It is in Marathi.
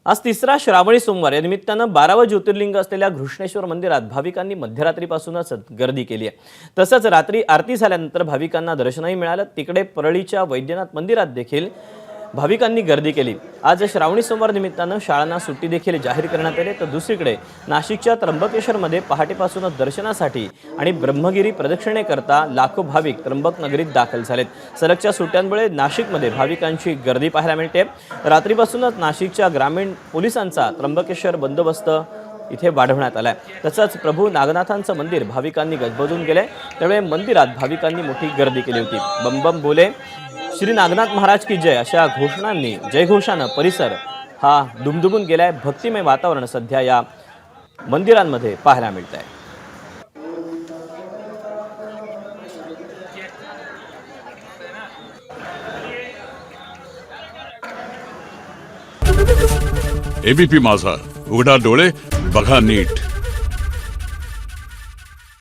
आज तिसरा श्रावणी सोमवार या निमित्तानं 12वं ज्योतिर्लिंग असलेल्या घृष्णेश्वर मंदिरात भाविकांनी मध्यरात्रीपासूनच गर्दी केली आहे। तसंच रात्री आरती झाल्यानंतर भाविकांना दर्शनही मिळालं। तिकडे परळीच्या वैद्यनाथ मंदिरात देखील भाविकांनी गर्दी केली। आज श्रावणी सोमवार निमित्तानं शाळांना सुट्टी देखील जाहीर करण्यात आली। तर दुसरीकडे नाशिकच्या त्र्यंबकेश्वरमध्ये पहाटेपासूनच दर्शनासाठी आणि ब्रह्मगिरी प्रदक्षिणेकरता लाखो भाविक त्र्यंबक नगरीत दाखल झालेत। सलगच्या सुट्ट्यांमुळे नाशिकमध्ये भाविकांची गर्दी पाहायला मिळते। रात्रीपासूनच नाशिकच्या ग्रामीण पोलिसांचा त्र्यंबकेश्वर बंदोबस्त इथे वाढवण्यात आलाय। तसंच प्रभू नागनाथांचं मंदिर भाविकांनी गजबजून गेले, त्यामुळे मंदिरात भाविकांनी मोठी गर्दी केली होती। बम बम बोले, श्री नागनाथ महाराज की जय अशा घोषणांनी जयघोषानं परिसर हा दुमदुमून गेलाय। भक्तिमय वातावरण सध्या या मंदिरांमध्ये पाहायला मिळत आहे। एबीपी माझा, उघडा डोळे बघा नीट।